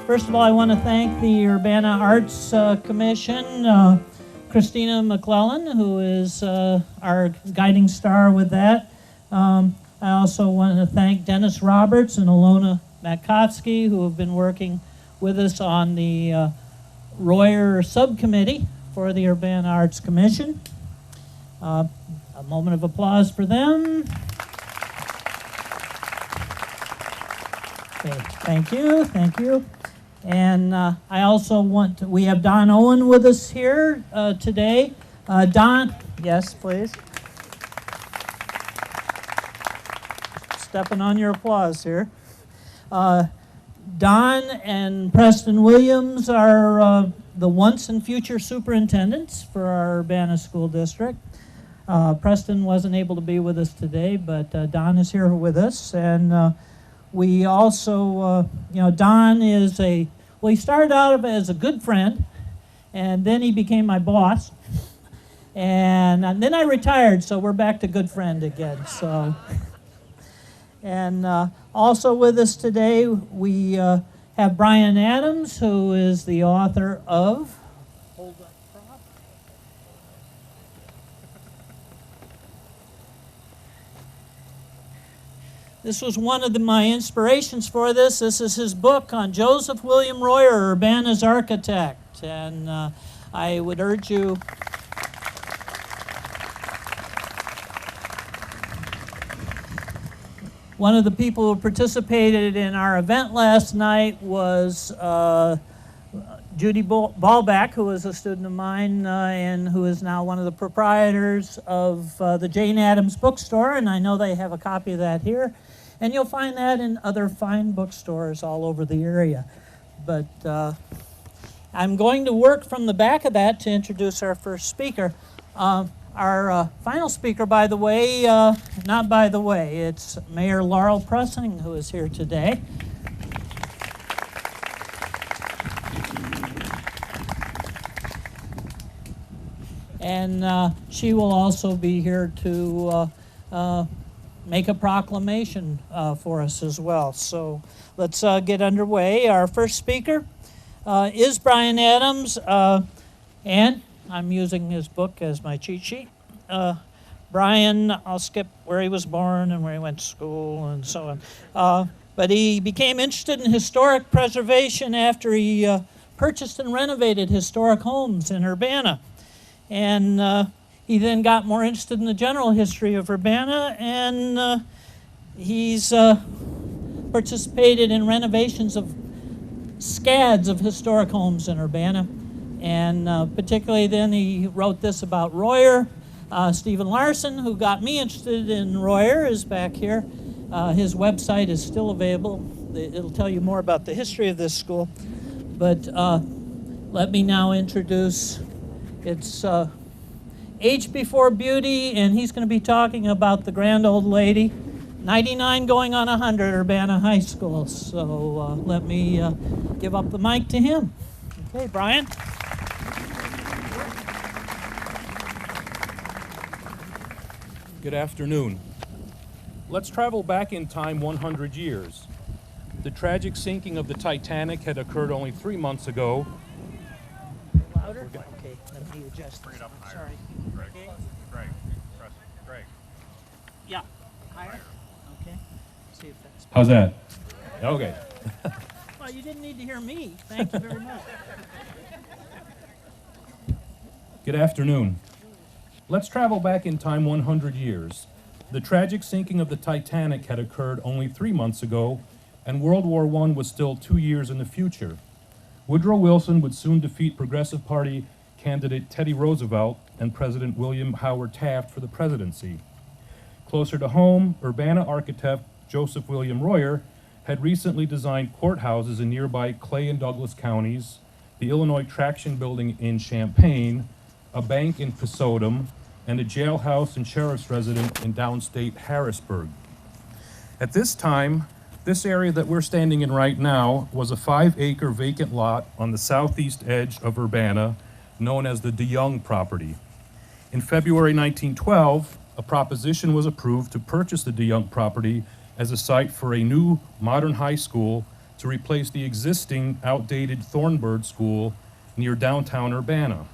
First of all, I want to thank the Urbana Arts Commission, Christina McClellan, who is our guiding star with that. I also want to thank Dennis Roberts and Alona Matkovsky, who have been working with us on the Royer Subcommittee for the Urbana Arts Commission. A moment of applause for them. Okay, thank you, thank you. And I also we have Don Owen with us here today. Don, yes, please. Stepping on your applause here. Don and Preston Williams are the once and future superintendents for our Urbana School District. Preston wasn't able to be with us today, but Don is here with us. And we also, Don is he started out as a good friend, and then he became my boss. And then I retired, so we're back to good friend again. So, and also with us today, we have Brian Adams, who is the author of This was one of my inspirations for this. This is his book on Joseph William Royer, Urbana's architect. And I would urge you one of the people who participated in our event last night was Judy Ballback, who was a student of mine and who is now one of the proprietors of the Jane Addams bookstore, and I know they have a copy of that here. And you'll find that in other fine bookstores all over the area. But I'm going to work from the back of that to introduce our first speaker. Our final speaker, by the way, not by the way, it's Mayor Laurel Pressing, who is here today. And she will also be here to make a proclamation for us as well. So let's get underway. Our first speaker is Brian Adams, and I'm using his book as my cheat sheet. Brian, I'll skip where he was born and where he went to school and so on. But he became interested in historic preservation after he purchased and renovated historic homes in Urbana. And he then got more interested in the general history of Urbana, and he's participated in renovations of scads of historic homes in Urbana. And particularly then he wrote this about Royer. Stephen Larson, who got me interested in Royer, is back here. His website is still available. It'll tell you more about the history of this school. But let me now introduce, it's Age Before Beauty, and he's going to be talking about the grand old lady, 99 going on 100, Urbana High School. So let me give up the mic to him. Okay, Brian. Good afternoon. Let's travel back in time 100 years. The tragic sinking of the Titanic had occurred only 3 months ago. Louder? Okay, let me adjust. Bring it up higher. Sorry. Greg. Okay. Greg. Press. Greg. Yeah. Higher? Okay. See if that's... How's that? Okay. Well, you didn't need to hear me. Thank you very much. Good afternoon. Let's travel back in time 100 years. The tragic sinking of the Titanic had occurred only 3 months ago, and World War I was still 2 years in the future. Woodrow Wilson would soon defeat Progressive Party candidate Teddy Roosevelt and President William Howard Taft for the presidency. Closer to home, Urbana architect Joseph William Royer had recently designed courthouses in nearby Clay and Douglas counties, the Illinois Traction Building in Champaign, a bank in Pisodum, and a jailhouse and sheriff's residence in downstate Harrisburg. At this time, this area that we're standing in right now was a 5-acre vacant lot on the southeast edge of Urbana, known as the DeYoung property. In February 1912, a proposition was approved to purchase the DeYoung property as a site for a new modern high school to replace the existing outdated Thornburg School near downtown Urbana.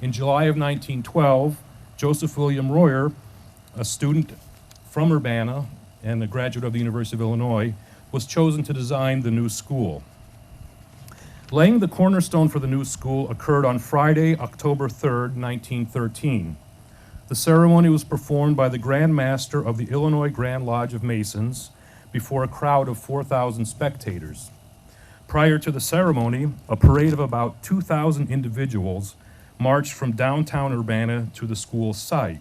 In July of 1912, Joseph William Royer, a student from Urbana and a graduate of the University of Illinois, was chosen to design the new school. Laying the cornerstone for the new school occurred on Friday, October 3rd, 1913. The ceremony was performed by the Grand Master of the Illinois Grand Lodge of Masons before a crowd of 4,000 spectators. Prior to the ceremony, a parade of about 2,000 individuals marched from downtown Urbana to the school site.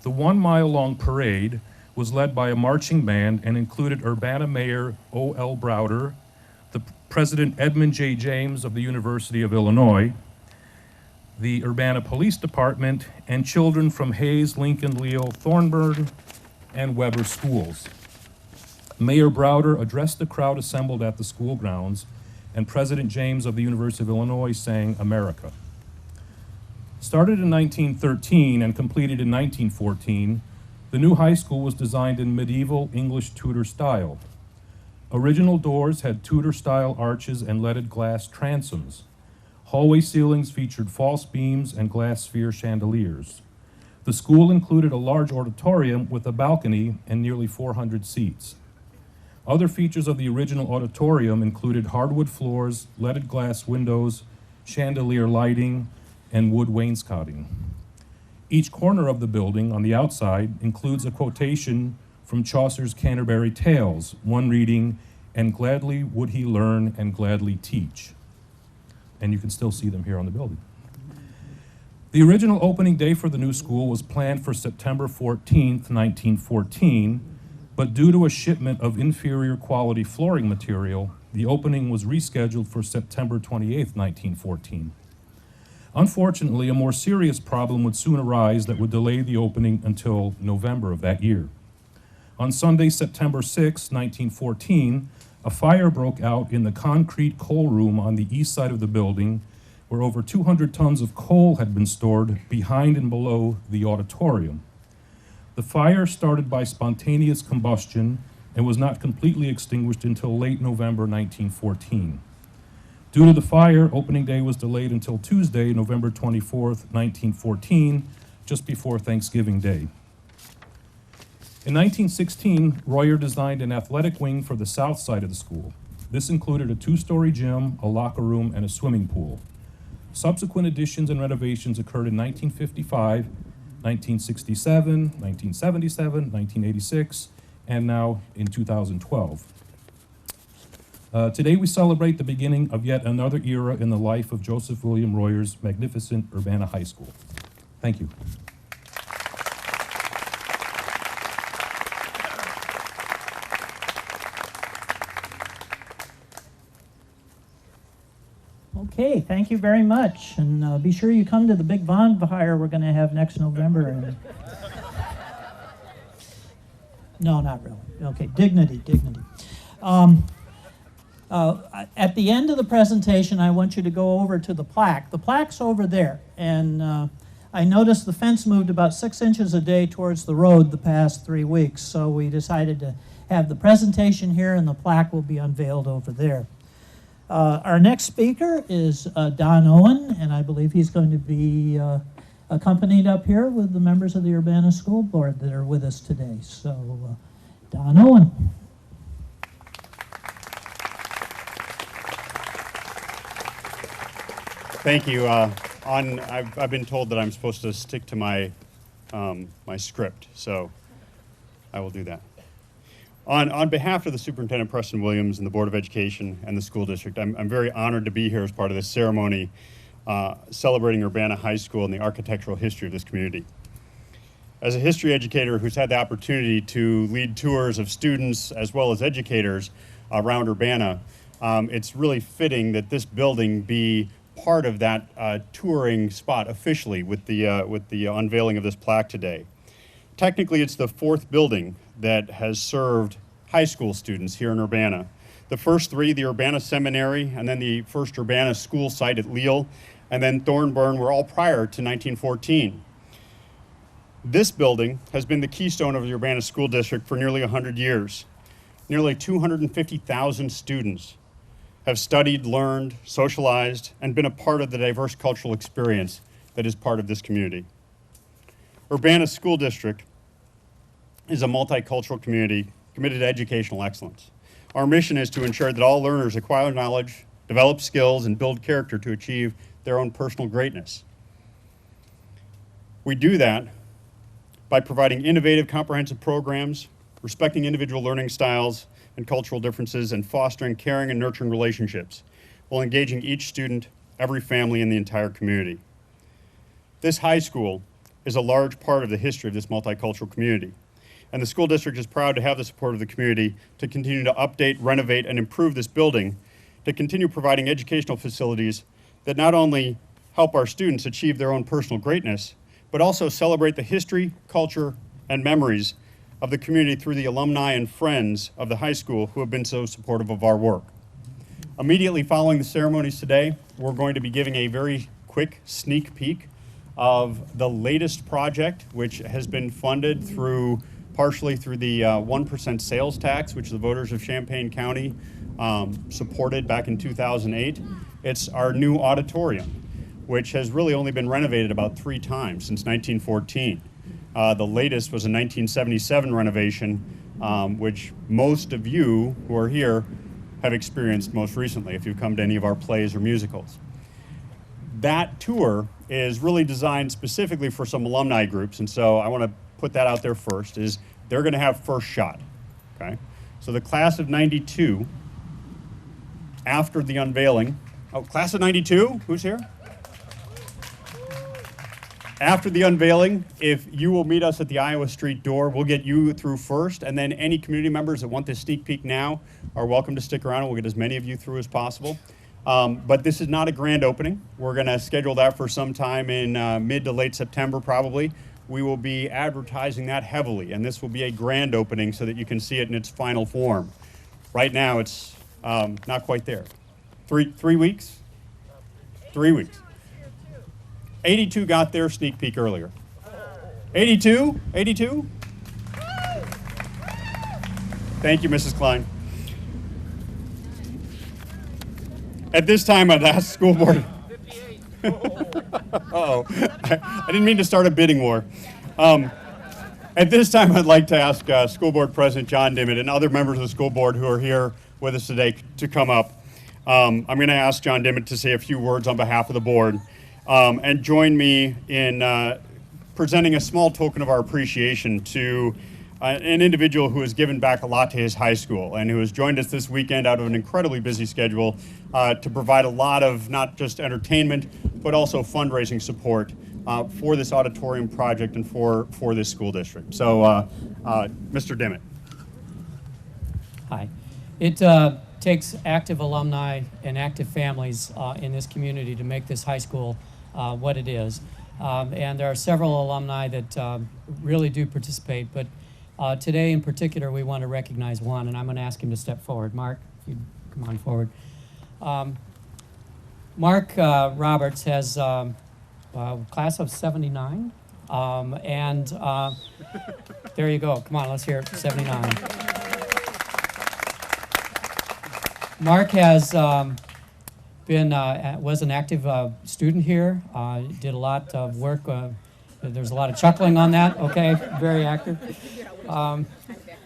The 1-mile-long parade was led by a marching band and included Urbana Mayor O.L. Browder, the President Edmund J. James of the University of Illinois, the Urbana Police Department, and children from Hayes, Lincoln, Leal, Thornburg, and Weber schools. Mayor Browder addressed the crowd assembled at the school grounds, and President James of the University of Illinois sang "America." Started in 1913 and completed in 1914, the new high school was designed in medieval English Tudor style. Original doors had Tudor-style arches and leaded glass transoms. Hallway ceilings featured false beams and glass sphere chandeliers. The school included a large auditorium with a balcony and nearly 400 seats. Other features of the original auditorium included hardwood floors, leaded glass windows, chandelier lighting, and wood wainscoting. Each corner of the building on the outside includes a quotation from Chaucer's Canterbury Tales, one reading, "And gladly would he learn and gladly teach." And you can still see them here on the building. The original opening day for the new school was planned for September 14th, 1914, but due to a shipment of inferior quality flooring material, the opening was rescheduled for September 28th, 1914. Unfortunately, a more serious problem would soon arise that would delay the opening until November of that year. On Sunday, September 6, 1914, a fire broke out in the concrete coal room on the east side of the building, where over 200 tons of coal had been stored behind and below the auditorium. The fire started by spontaneous combustion and was not completely extinguished until late November 1914. Due to the fire, opening day was delayed until Tuesday, November 24th, 1914, just before Thanksgiving Day. In 1916, Royer designed an athletic wing for the south side of the school. This included a 2-story gym, a locker room, and a swimming pool. Subsequent additions and renovations occurred in 1955, 1967, 1977, 1986, and now in 2012. Today we celebrate the beginning of yet another era in the life of Joseph William Royer's magnificent Urbana High School. Thank you. Okay, thank you very much. And be sure you come to the big bonfire we're going to have next November. And no, not really. Okay, dignity. At the end of the presentation, I want you to go over to the plaque. The plaque's over there, and I noticed the fence moved about 6 inches a day towards the road the past 3 weeks, so we decided to have the presentation here, and the plaque will be unveiled over there. Our next speaker is Don Owen, and I believe he's going to be accompanied up here with the members of the Urbana School Board that are with us today. So, Don Owen. Thank you. I've been told that I'm supposed to stick to my my script, so I will do that. On behalf of the Superintendent Preston Williams and the Board of Education and the school district, I'm very honored to be here as part of this ceremony celebrating Urbana High School and the architectural history of this community. As a history educator who's had the opportunity to lead tours of students as well as educators around Urbana, it's really fitting that this building be part of that touring spot officially with the unveiling of this plaque today. Technically, it's the 4th building that has served high school students here in Urbana. The first 3, the Urbana Seminary, and then the first Urbana school site at Leal, and then Thornburn, were all prior to 1914. This building has been the keystone of the Urbana School District for nearly 100 years. nearly 250,000 students have studied, learned, socialized, and been a part of the diverse cultural experience that is part of this community. Urbana School District is a multicultural community committed to educational excellence. Our mission is to ensure that all learners acquire knowledge, develop skills, and build character to achieve their own personal greatness. We do that by providing innovative, comprehensive programs, respecting individual learning styles and cultural differences, and fostering caring and nurturing relationships while engaging each student, every family, and the entire community. This high school is a large part of the history of this multicultural community, and the school district is proud to have the support of the community to continue to update, renovate, and improve this building, to continue providing educational facilities that not only help our students achieve their own personal greatness, but also celebrate the history, culture, and memories of the community through the alumni and friends of the high school who have been so supportive of our work. Immediately following the ceremonies today, we're going to be giving a very quick sneak peek of the latest project, which has been funded partially through the 1% sales tax, which the voters of Champaign County supported back in 2008. It's our new auditorium, which has really only been renovated about 3 times since 1914. The latest was a 1977 renovation, which most of you who are here have experienced most recently if you've come to any of our plays or musicals. That tour is really designed specifically for some alumni groups, and so I want to put that out there first, is they're going to have first shot, okay? So the class of 92, after the unveiling, class of 92, who's here? After the unveiling, if you will meet us at the Iowa Street door, we'll get you through first, and then any community members that want this sneak peek now are welcome to stick around, and we'll get as many of you through as possible. But this is not a grand opening. We're going to schedule that for some time in mid to late September, probably. We will be advertising that heavily, and this will be a grand opening so that you can see it in its final form. Right now, it's not quite there. Three weeks? 3 weeks. 82 got their sneak peek earlier. 82? 82? Thank you, Mrs. Klein. At this time, I'd ask school board. Uh-oh. I didn't mean to start a bidding war. At this time, I'd like to ask School Board President John Dimmitt and other members of the school board who are here with us today to come up. I'm going to ask John Dimmitt to say a few words on behalf of the board. And join me in presenting a small token of our appreciation to an individual who has given back a lot to his high school and who has joined us this weekend out of an incredibly busy schedule to provide a lot of not just entertainment, but also fundraising support for this auditorium project and for this school district. So, Mr. Dimmitt. Hi. It takes active alumni and active families in this community to make this high school what it is. And there are several alumni that really do participate, but today in particular we want to recognize one, and I'm going to ask him to step forward. Mark, if you'd come on forward. Mark Roberts has class of 79, and there you go. Come on, let's hear it for 79. Mark has was an active student here, did a lot of work. There's a lot of chuckling on that, okay, very active.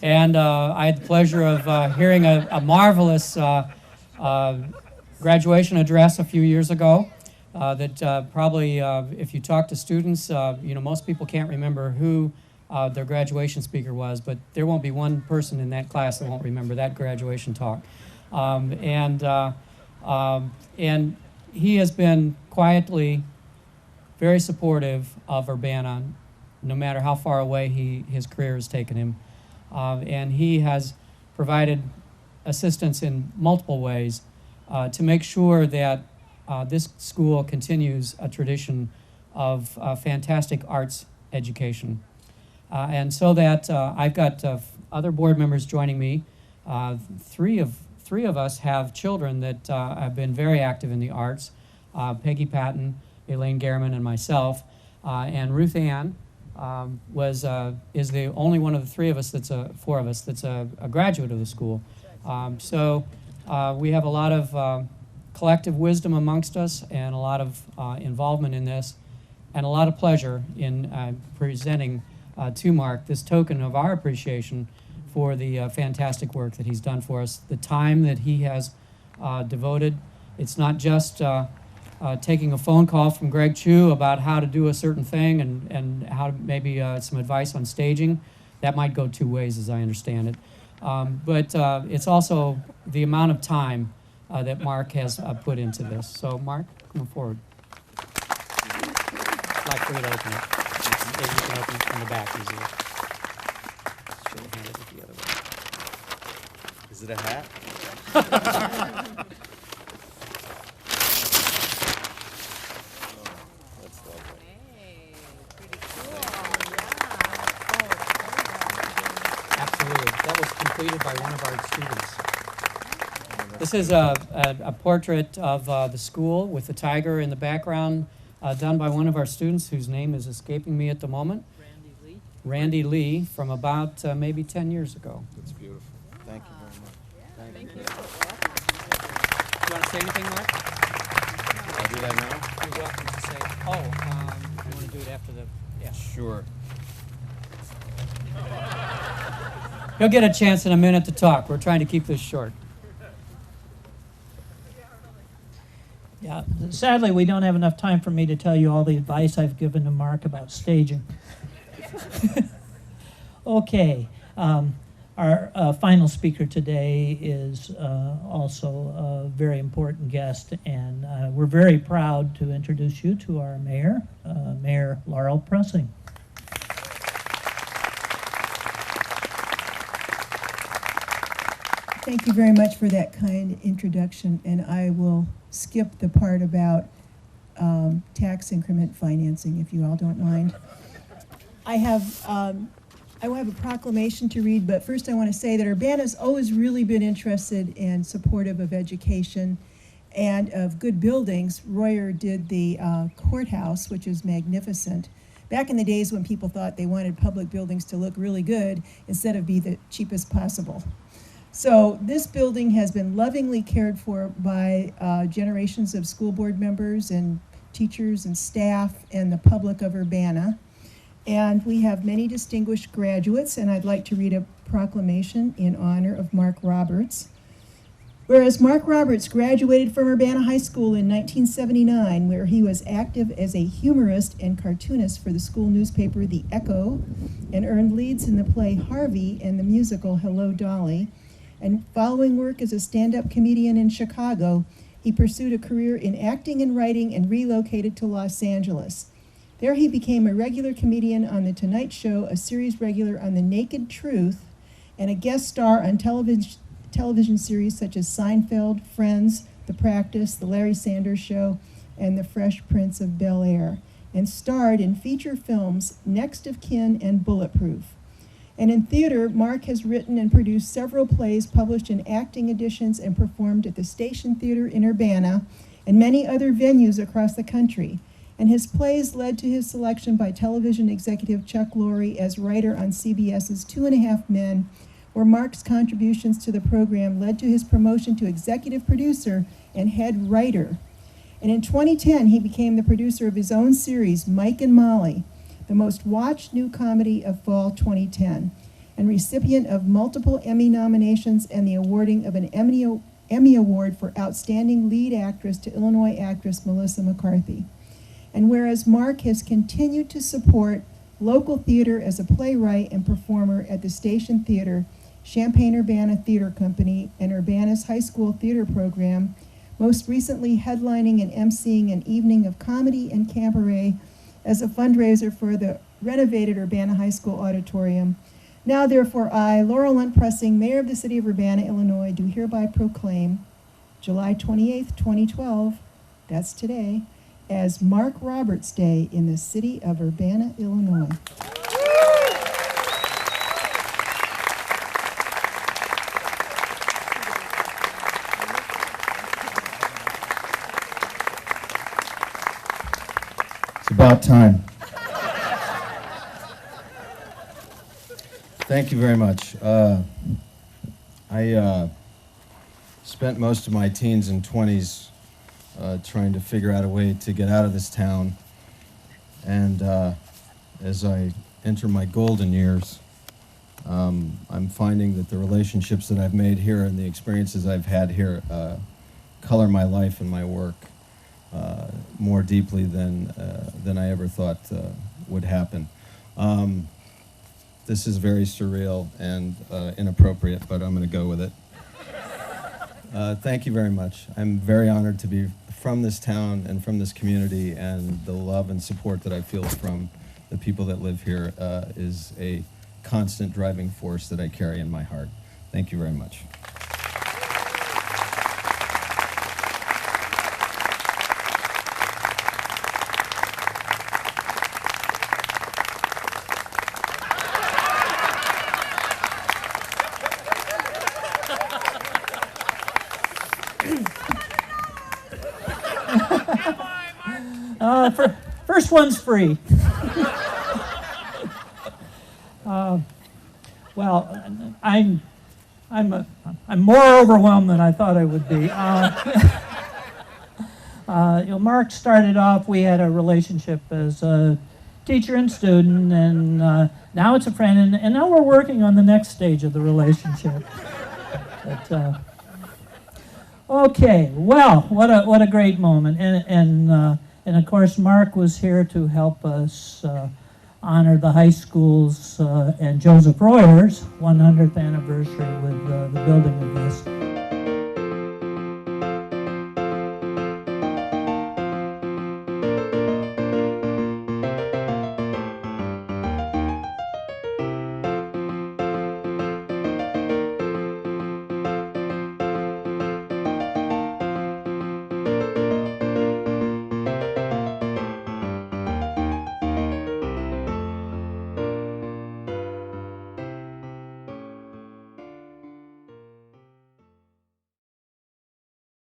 And I had the pleasure of hearing a marvelous graduation address a few years ago that probably, if you talk to students, most people can't remember who their graduation speaker was, but there won't be one person in that class that won't remember that graduation talk. And he has been quietly very supportive of Urbana, no matter how far away his career has taken him. And he has provided assistance in multiple ways to make sure that this school continues a tradition of fantastic arts education. And so that I've got other board members joining me. Three of us have children that have been very active in the arts. Peggy Patton, Elaine Gehrman, and myself. And Ruth Ann is the only one of the four of us that's a graduate of the school. So we have a lot of collective wisdom amongst us and a lot of involvement in this and a lot of pleasure in presenting to Mark this token of our appreciation for the fantastic work that he's done for us, the time that he has devoted. It's not just taking a phone call from Greg Chu about how to do a certain thing and how to maybe some advice on staging. That might go two ways, as I understand it. But it's also the amount of time that Mark has put into this. So, Mark, come forward. I'd like for you to open it. Maybe you can open it from the back easier. Should have handed it the other way. Is it a hat? That's lovely. Hey, pretty cool. Absolutely. That was completed by one of our students. This is a portrait of the school with the tiger in the background, done by one of our students whose name is escaping me at the moment. Randy Lee, from about maybe 10 years ago. That's beautiful. Thank you very much. Thank you. Do you want to say anything, Mark? I'll do that now? You're welcome to say, you want to do it after the, yeah. Sure. He'll get a chance in a minute to talk. We're trying to keep this short. Yeah, sadly, we don't have enough time for me to tell you all the advice I've given to Mark about staging. Okay, our final speaker today is also a very important guest, and we're very proud to introduce you to our mayor, Mayor Laurel Pressing. Thank you very much for that kind introduction, and I will skip the part about tax increment financing, if you all don't mind. I will have a proclamation to read, but first I want to say that Urbana's always really been interested and supportive of education and of good buildings. Royer did the courthouse, which is magnificent. Back in the days when people thought they wanted public buildings to look really good instead of be the cheapest possible. So this building has been lovingly cared for by generations of school board members and teachers and staff and the public of Urbana. And we have many distinguished graduates, and I'd like to read a proclamation in honor of Mark Roberts. Whereas Mark Roberts graduated from Urbana High School in 1979, where he was active as a humorist and cartoonist for the school newspaper The Echo, and earned leads in the play Harvey and the musical Hello, Dolly. And following work as a stand-up comedian in Chicago, he pursued a career in acting and writing and relocated to Los Angeles. There he became a regular comedian on The Tonight Show, a series regular on The Naked Truth, and a guest star on television series such as Seinfeld, Friends, The Practice, The Larry Sanders Show, and The Fresh Prince of Bel-Air, and starred in feature films Next of Kin and Bulletproof. And in theater, Mark has written and produced several plays published in acting editions and performed at the Station Theater in Urbana and many other venues across the country. And his plays led to his selection by television executive Chuck Lorre as writer on CBS's 2.5 Men, where Mark's contributions to the program led to his promotion to executive producer and head writer. And in 2010, he became the producer of his own series, Mike and Molly, the most watched new comedy of fall 2010, and recipient of multiple Emmy nominations and the awarding of an Emmy Award for Outstanding Lead Actress to Illinois actress Melissa McCarthy. And whereas Mark has continued to support local theater as a playwright and performer at the Station Theater, Champaign-Urbana Theater Company, and Urbana's high school theater program, most recently headlining and emceeing an evening of comedy and cabaret as a fundraiser for the renovated Urbana High School auditorium. Now, therefore, I, Laurel Lunt Pressing, Mayor of the City of Urbana, Illinois, do hereby proclaim July 28th, 2012, that's today, as Mark Roberts Day in the city of Urbana, Illinois. It's about time. Thank you very much. I spent most of my teens and 20s trying to figure out a way to get out of this town. And as I enter my golden years, I'm finding that the relationships that I've made here and the experiences I've had here color my life and my work more deeply than I ever thought would happen. This is very surreal and inappropriate, but I'm going to go with it. Thank you very much. I'm very honored to be from this town and from this community, and the love and support that I feel from the people that live here is a constant driving force that I carry in my heart. Thank you very much. First one's free. Well, I'm more overwhelmed than I thought I would be. Mark started off. We had a relationship as a teacher and student, and now it's a friend, and now we're working on the next stage of the relationship. But, okay, well, what a great moment, and of course, Mark was here to help us honor the high school's and Joseph Royer's 100th anniversary with the building of this